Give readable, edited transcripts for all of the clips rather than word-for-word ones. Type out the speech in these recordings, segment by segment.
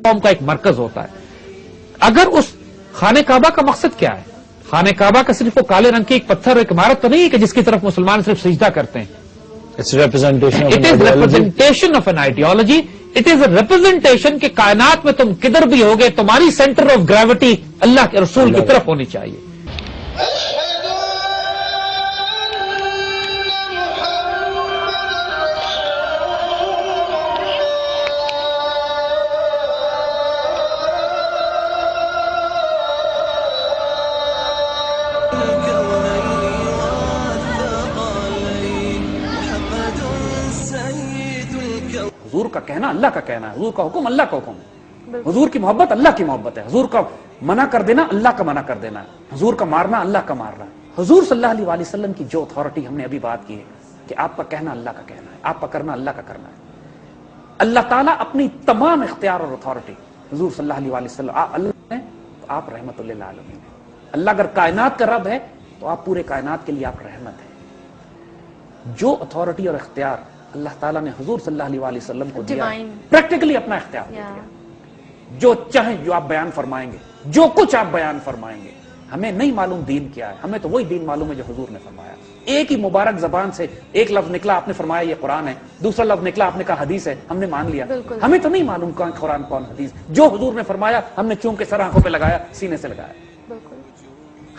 قوم کا ایک مرکز ہوتا ہے. اگر اس خانہ کعبہ کا مقصد کیا ہے؟ خانہ کعبہ کا صرف وہ کالے رنگ کی ایک پتھر ایک عمارت تو نہیں ہے کہ جس کی طرف مسلمان صرف سجدہ کرتے ہیں. It's representation of It is representation of an ideology. It is a representation کہ کائنات میں تم کدھر بھی ہوگے تمہاری سینٹر آف گریوٹی اللہ کے رسول کی طرف ہونی چاہیے. حضور کا کہنا اللہ کا کہنا ہے، حضور کا حکم اللہ کا حکم ہے، حضور کی محبت اللہ کی محبت ہے، حضور کا منع کر دینا اللہ کا منع کر دینا ہے، حضور کا مارنا اللہ کا مارنا ہے. حضور صلی اللہ علیہ وسلم کی جو اتھارٹی ہم نے ابھی بات کی ہے کہ آپ کا کہنا اللہ کا کہنا ہے، آپ کا کرنا اللہ کا کرنا ہے. اللہ تعالیٰ اپنی تمام اختیار اور اتھارٹی حضور صلی اللہ علیہ وسلم اللہ نے تو آپ رحمت للعالمین ہیں. اللہ اگر کائنات کا رب ہے تو آپ پورے کائنات کے لیے آپ رحمت ہیں. جو اتھارٹی اور اختیار اللہ تعالیٰ نے حضور صلی اللہ علیہ وسلم کو دیا پریکٹیکلی اپنا اختیار دیا. جو چاہیں جو آپ بیان فرمائیں گے، جو کچھ آپ بیان فرمائیں گے. ہمیں نہیں معلوم دین کیا ہے، ہمیں تو وہی دین معلوم ہے جو حضور نے فرمایا. ایک ہی مبارک زبان سے ایک لفظ نکلا، آپ نے فرمایا یہ قرآن ہے، دوسرا لفظ نکلا آپ نے کہا حدیث ہے، ہم نے مان لیا. ہمیں تو نہیں معلوم کون قرآن کون حدیث. جو حضور نے فرمایا ہم نے چونکہ سر آنکھوں پہ لگایا، سینے سے لگایا.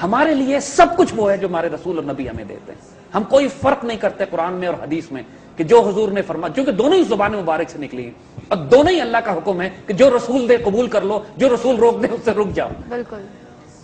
ہمارے لیے سب کچھ وہ ہے جو ہمارے رسول اور نبی ہمیں دیتے ہیں. ہم کوئی فرق نہیں کرتے قرآن میں اور حدیث میں کہ جو حضور نے فرمایا، کیونکہ دونوں ہی زبان مبارک سے نکلی ہیں اور دونوں ہی اللہ کا حکم ہے کہ جو رسول دے قبول کر لو، جو رسول روک دے اس سے رک جاؤ. بالکل.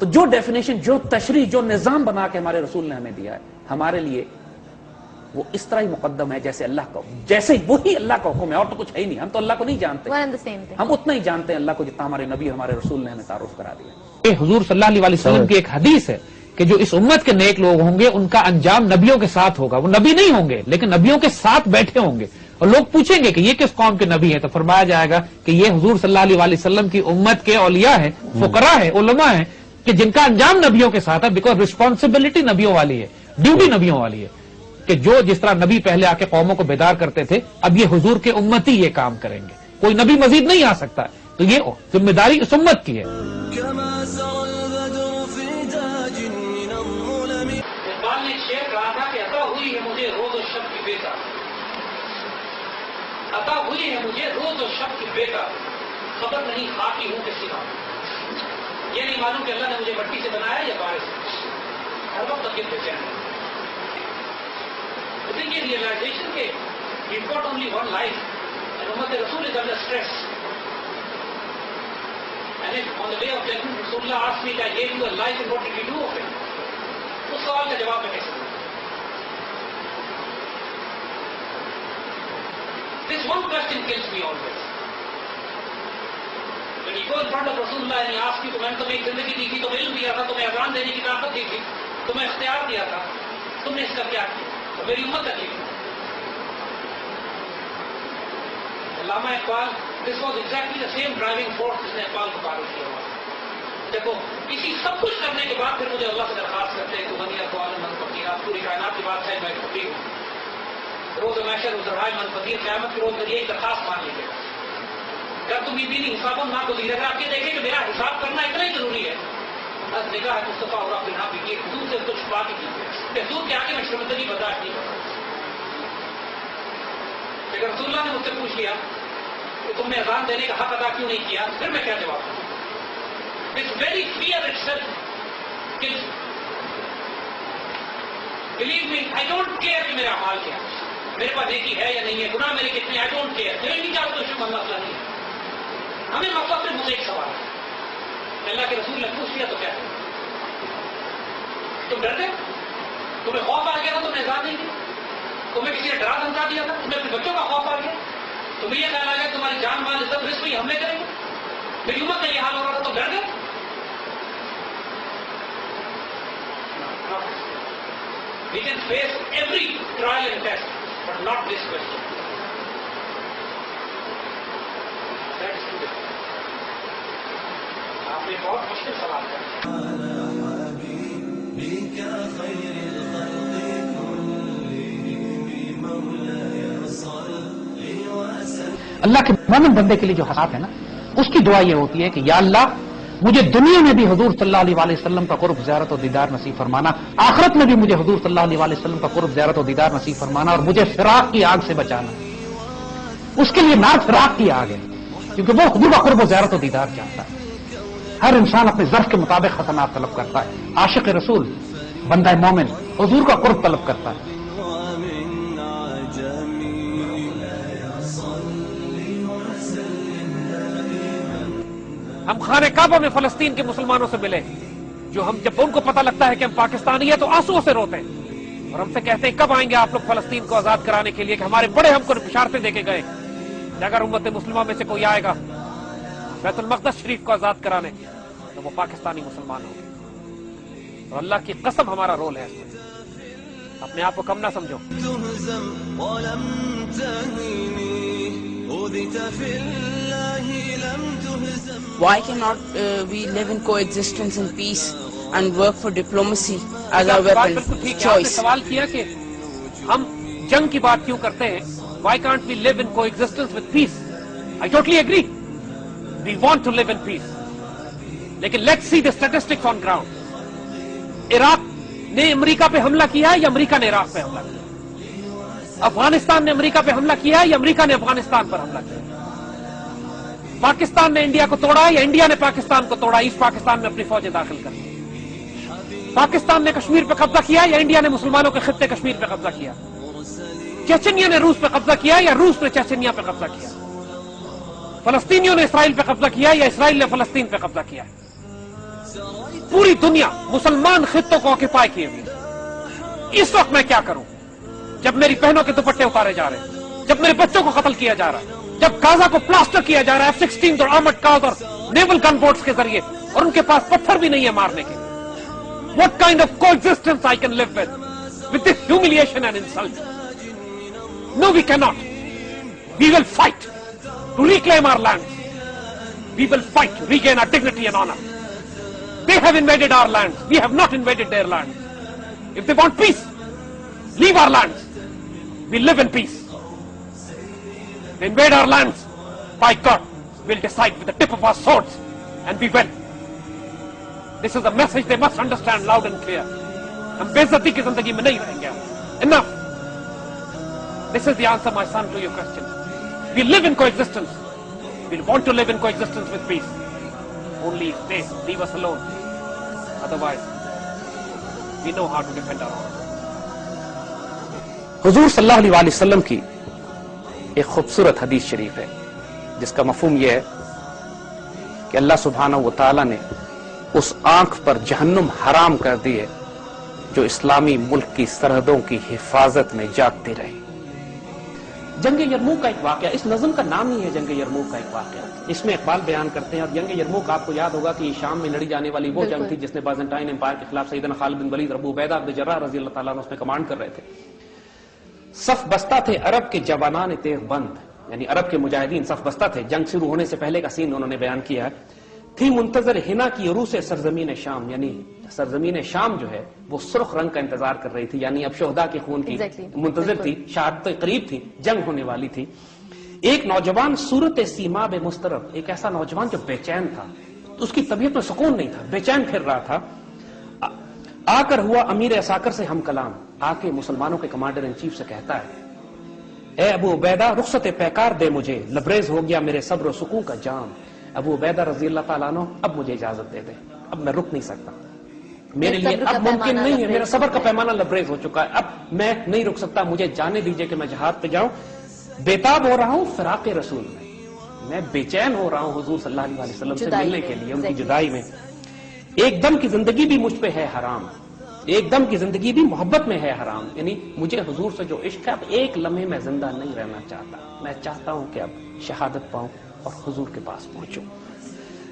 تو جو ڈیفینیشن، جو تشریح، جو نظام بنا کے ہمارے رسول نے ہمیں دیا ہے ہمارے لیے وہ اس طرح ہی مقدم ہے جیسے اللہ کا، جیسے وہی اللہ کا حکم ہے اور تو کچھ ہے ہی نہیں. ہم تو اللہ کو نہیں جانتے، ہم اتنا ہی جانتے ہیں اللہ کو جتنا ہمارے نبی ہمارے رسول نے ہمیں تعارف کرا دیا. یہ حضور صلی اللہ علیہ وسلم کی ایک حدیث ہے کہ جو اس امت کے نیک لوگ ہوں گے ان کا انجام نبیوں کے ساتھ ہوگا. وہ نبی نہیں ہوں گے لیکن نبیوں کے ساتھ بیٹھے ہوں گے اور لوگ پوچھیں گے کہ یہ کس قوم کے نبی ہیں، تو فرمایا جائے گا کہ یہ حضور صلی اللہ علیہ وسلم کی امت کے اولیاء ہیں، فقراء ہیں، علماء ہیں کہ جن کا انجام نبیوں کے ساتھ ہے. بیکاز رسپانسبلٹی نبیوں والی ہے، ڈیوٹی نبیوں والی ہے کہ جو جس طرح نبی پہلے آ کے قوموں کو بیدار کرتے تھے اب یہ حضور کے امتی یہ کام کریں گے. کوئی نبی مزید نہیں آ سکتا. تو یہ ذمہ داری اس امت کی ہے. عطا ہوئی ہے مجھے روز و شب کی بیٹا، خبر نہیں خاکی ہوں کسی کا. یہ نہیں معلوم کہ اللہ نے مجھے مٹی سے بنایا یا بارش سے. ہر وقت تک بے چین ہے. یہ ریئلائزیشن کہ we've got only one life and امت رسول is under stress. And if on the day of judgment Rasulullah asked me that I gave you a life and what did you do of it? اس سوال کا جواب میں کیسے دوں؟ This one question kills me always. When you go in front of Rasulullah and he asks you, میں نے تمہیں ایک زندگی دی تھی، تمہیں علم دیا تھا، تمہیں اذان دینے کی طاقت دی تھی، تمہیں اختیار دیا تھا، تم نے اس کا کیا کیا؟ تو میری امت تکلیف ہے. علامہ Iqbal, this was exactly the same driving force جس نے اقبال کو پاگل کیا ہوا. دیکھو اسی سب کچھ کرنے کے بعد پھر مجھے اللہ سے درخواست کرتے ہیں کہ بنی اقوال من فقیر، آپ پوری کائنات کی بات ہے میں فقیر ہوں. روز محشر روزرائے من فقیر، قیامت کے روز میں یہ درخواست مان لیجیے گا. اگر تم یہ دینی حساب نہ گزیر، اگر آپ یہ دیکھیں کہ میرا حساب کرنا اتنا ہی ضروری ہے، بس نگاہ مصطفیٰ اور اپنے نام بھی حضور سے کچھ چھپا کے کیجیے کہ حضور کے آگے میں شرمندگی برداشت نہیں کرتا. اگر رسول اللہ نے مجھ سے پوچھ لیا کہ تم نے اذان دینے کا حق ادا کیوں نہیں کیا، پھر میں کیا جواب دوں؟ This very fear itself kills me. Believe me, I don't care کہ میرا اعمال کیا ہے، میرے پاس نیکی ہے یا نہیں ہے، گناہ میرے کتنے، I don't care. میرے نہیں چاہتا تو اس میں مسئلہ نہیں ہے. ہمیں مسئلہ صرف مجھے ایک سوال ہے. اللہ کے رسول نے پوچھ لیا تو کیا ہے؟ تم ڈرتے؟ تمہیں خوف آ گیا تھا، تم نے اذان نہیں دی؟ تمہیں کسی نے ڈرا دھمکا دیا تھا؟ تمہیں اپنے بچوں کا خوف آ گیا؟ تمہیں یہ خیال آ گیا تمہاری جان مال عزت رزق پہ حملے کریں گے؟ میری امت کا یہ حال ہو رہا تھا تو ڈر گئے؟ We can face every trial and test, but not this question. That is true. آپ نے بہت مشکل سوال کیا. اللہ کے مومن بندے کے لیے جو حالات ہیں نا اس کی دعا یہ ہوتی ہے کہ یا اللہ مجھے دنیا میں بھی حضور صلی اللہ علیہ وسلم کا قرب زیارت و دیدار نصیب فرمانا، آخرت میں بھی مجھے حضور صلی اللہ علیہ وسلم کا قرب زیارت و دیدار نصیب فرمانا، اور مجھے فراق کی آگ سے بچانا۔ اس کے لیے نار فراق کی آگ ہے، کیونکہ وہ حضور کا قرب و زیارت و دیدار چاہتا ہے۔ ہر انسان اپنے ظرف کے مطابق حسنات طلب کرتا ہے۔ عاشق رسول، بندہ مومن حضور کا قرب طلب کرتا ہے۔ ہم خانہ کعبہ میں فلسطین کے مسلمانوں سے ملے، جو ہم جب ان کو پتہ لگتا ہے کہ ہم پاکستانی ہیں تو آنسوؤں سے روتے ہیں اور ہم سے کہتے ہیں کب آئیں گے آپ لوگ فلسطین کو آزاد کرانے کے لیے، کہ ہمارے بڑے ہم کو بشارتیں دے کے گئے کہ اگر امت مسلمہ میں سے کوئی آئے گا بیت المقدس شریف کو آزاد کرانے تو وہ پاکستانی مسلمان ہوگا۔ اور اللہ کی قسم ہمارا رول ہے اس میں، اپنے آپ کو کم نہ سمجھو۔ Why cannot we live in coexistence in peace and work for diplomacy as our weapon بالکل ٹھیک of ہے، آپ نے choice? سوال کیا کہ ہم جنگ کی بات کیوں کرتے ہیں، why can't we live in coexistence with peace? I totally agree. We want to live in peace. لیکن let's see the statistics on ground. Iraq نے امریکہ پہ حملہ کیا ہے یا امریکہ نے عراق پہ حملہ کیا؟ افغانستان نے امریکہ پہ حملہ کیا ہے یا امریکہ نے افغانستان پر حملہ کیا؟ پاکستان نے انڈیا کو توڑا ہے یا انڈیا نے پاکستان کو توڑا؟ ایسٹ پاکستان میں اپنی فوجیں داخل کر دی۔ پاکستان نے کشمیر پہ قبضہ کیا یا انڈیا نے مسلمانوں کے خطے کشمیر پہ قبضہ کیا؟ چیچنیا نے روس پہ قبضہ کیا یا روس نے چیچنیا پہ قبضہ کیا؟ فلسطینیوں نے اسرائیل پہ قبضہ کیا یا اسرائیل نے فلسطین پہ قبضہ کیا؟ پوری دنیا مسلمان خطوں کو آکیپائی کیے ہوئے۔ اس وقت میں کیا کروں جب میری بہنوں کے دوپٹے اتارے جا رہے ہیں، جب میرے بچوں کو قتل کیا جا رہا ہے، جب غازہ کو پلاسٹر کیا جا رہا ہے F-16 اور آرمڈ کارز اور نیول گن بوٹس کے ذریعے، اور ان کے پاس پتھر بھی نہیں ہے مارنے کے؟ What kind of coexistence I can live with this humiliation and insult? No, we cannot. We will fight to reclaim our lands. We will fight to regain our dignity and honor. They have invaded our lands. We have not invaded their lands. If they want peace, leave our lands. We live in peace. They invade our lands. By God, we'll decide with the tip of our swords, and we will. This is a message they must understand loud and clear. ہم بے عزتی کی زندگی میں نہیں رہیں گے۔ Enough. This is the answer, my son, to your question. We live in coexistence. We want to live in coexistence with peace. Only if they leave us alone. Otherwise, we know how to defend our honor. حضور صلی اللہ علیہ وسلم کی ایک خوبصورت حدیث شریف ہے جس کا مفہوم یہ ہے کہ اللہ سبحانہ و تعالیٰ نے اس آنکھ پر جہنم حرام کر دی ہے جو اسلامی ملک کی سرحدوں کی حفاظت میں جاگتی رہی۔ جنگ یرموک کا ایک واقعہ، اس نظم کا نام ہی ہے جنگ یرموک کا ایک واقعہ۔ اس میں اقبال بیان کرتے ہیں، اور جنگ یرموک آپ کو یاد ہوگا کہ شام میں لڑی جانے والی وہ جنگ تھی جس نے بازنٹائن امپائر کے خلاف سیدنا خالد بن ولید، ابو عبیدہ بن جراح رضی اللہ تعالیٰ عنہ اس میں کمانڈ کر رہے تھے۔ صف بستہ تھے عرب کے جوانان تیغ بند، یعنی عرب کے مجاہدین صف بستہ تھے۔ جنگ شروع ہونے سے پہلے کا سین انہوں نے بیان کیا ہے۔ تھی منتظر ہنا کی عروس سرزمین شام، یعنی سرزمین شام جو ہے وہ سرخ رنگ کا انتظار کر رہی تھی، یعنی اب شہداء کے خون کی منتظر تھی، شہادت قریب تھی، جنگ ہونے والی تھی۔ ایک نوجوان صورت سیما بے مسترب، ایک ایسا نوجوان جو بے چین تھا، اس کی طبیعت میں سکون نہیں تھا، بے چین پھر رہا تھا، آ کر ہوا امیر عساکر سے ہم کلام، آ کے مسلمانوں کے کمانڈر ان چیف سے کہتا ہے، اے ابو عبیدہ رخصت پیکار دے مجھے، لبریز ہو گیا میرے صبر و سکون کا جام۔ ابو عبیدہ رضی اللہ تعالیٰ عنہ اب مجھے اجازت دے دے، اب میں رک نہیں سکتا، میرے لیے اب ممکن نہیں ہے، میرا صبر کا پیمانہ لبریز ہو چکا ہے، اب میں نہیں رک سکتا، مجھے جانے دیجئے کہ میں جہاد پہ جاؤں۔ بےتاب ہو رہا ہوں فراق رسول میں بے چین ہو رہا ہوں حضور صلی اللہ علیہ وسلم سے ملنے کے لیے، ان کی جدائی میں۔ ایک دم کی زندگی بھی مجھ پہ ہے حرام، ایک دم کی زندگی بھی محبت میں ہے حرام، یعنی مجھے حضور سے جو عشق ہے اب ایک لمحے میں زندہ نہیں رہنا چاہتا، میں چاہتا ہوں کہ اب شہادت پاؤں اور حضور کے پاس پہنچوں۔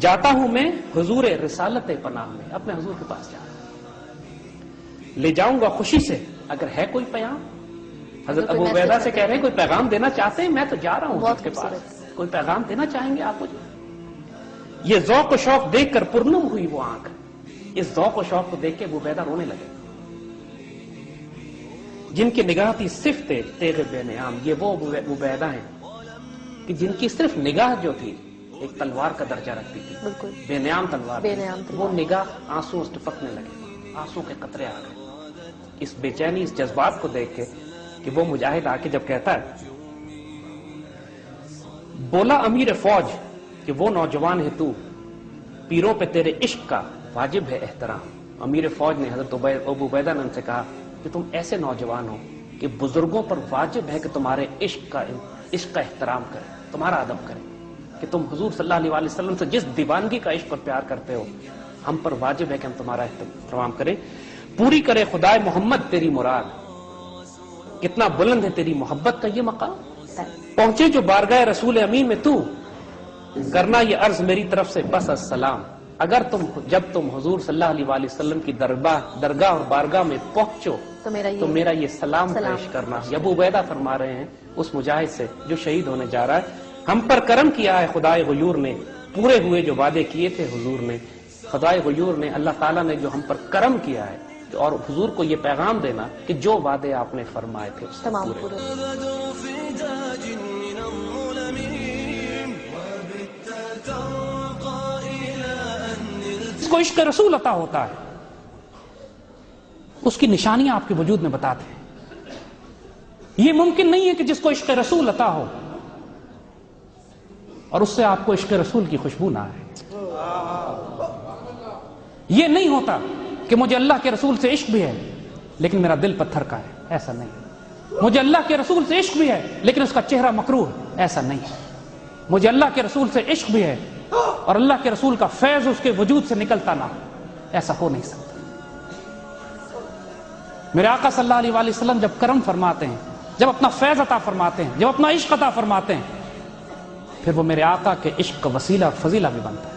جاتا ہوں میں حضور رسالت پناہ میں، اب میں حضور کے پاس جا رہا ہوں، لے جاؤں گا خوشی سے اگر ہے کوئی پیام۔ حضرت ابو عبیدہ سے کہہ رہے ہیں کوئی پیغام دینا چاہتے ہیں؟ میں تو جا رہا ہوں حضور کے پاس، کوئی پیغام دینا چاہیں گے آپ مجھے؟ یہ ذوق و شوق دیکھ کر پرنم ہوئی وہ آنکھ، اس ذوق و شوق کو دیکھ کے ابو عبیدہ رونے لگے۔ جن کی نگاہ تھی صرف تیغ بے نیام، یہ وہ ابو عبیدہ ہیں کہ جن کی صرف نگاہ جو تھی ایک تلوار کا درجہ رکھتی تھی، بالکل بے نیام تلوار بے تھی۔ نیام تلوار۔ وہ نگاہ آنسو اس ٹپکنے لگے، آنسو کے قطرے آ گئے اس بے چینی، اس جذبات کو دیکھ کے کہ وہ مجاہد آ کے جب کہتا ہے، بولا امیر فوج کہ وہ نوجوان ہے تو، پیروں پہ تیرے عشق کا واجب ہے احترام۔ امیر فوج نے حضرت ابو عبیدہ نے ان سے کہا کہ تم ایسے نوجوان ہو کہ بزرگوں پر واجب ہے کہ تمہارے عشق کا احترام کرے، تمہارا ادب کرے، کہ تم حضور صلی اللہ علیہ وسلم سے جس دیوانگی کا عشق اور پیار کرتے ہو، ہم پر واجب ہے کہ ہم تمہارا احترام کریں۔ پوری کرے خدائے محمد تیری مراد، کتنا بلند ہے تیری محبت کا یہ مقام۔ پہنچے جو بارگاہ رسول امین میں تو، کرنا یہ عرض میری طرف سے بس السلام۔ اگر جب تم حضور صلی اللہ علیہ وسلم کی درگاہ اور بارگاہ میں پہنچو تو میرا یہ سلام پیش کرنا۔ ابو عبیدہ فرما رہے ہیں اس مجاہد سے جو شہید ہونے جا رہا ہے، ہم پر کرم کیا ہے خدائے غیور نے، پورے ہوئے جو وعدے کیے تھے حضور نے۔ خدائے غیور نے، اللہ تعالیٰ نے جو ہم پر کرم کیا ہے، اور حضور کو یہ پیغام دینا کہ جو وعدے آپ نے فرمائے تھے تمام پورے۔ جس کو عشق رسول عطا ہوتا ہے اس کی نشانیاں آپ کے وجود میں بتاتے ہیں۔ یہ ممکن نہیں ہے کہ جس کو عشق رسول عطا ہو اور اس سے آپ کو عشق رسول کی خوشبو نہ آئے۔ یہ نہیں ہوتا کہ مجھے اللہ کے رسول سے عشق بھی ہے لیکن میرا دل پتھر کا ہے، ایسا نہیں۔ مجھے اللہ کے رسول سے عشق بھی ہے لیکن اس کا چہرہ مکروہ ہے، ایسا نہیں۔ مجھے اللہ کے رسول سے عشق بھی ہے اور اللہ کے رسول کا فیض اس کے وجود سے نکلتا نہ، ایسا ہو نہیں سکتا۔ میرے آقا صلی اللہ علیہ وسلم جب کرم فرماتے ہیں، جب اپنا فیض عطا فرماتے ہیں، جب اپنا عشق عطا فرماتے ہیں، پھر وہ میرے آقا کے عشق کا وسیلہ اور فضیلہ بھی بنتا ہے۔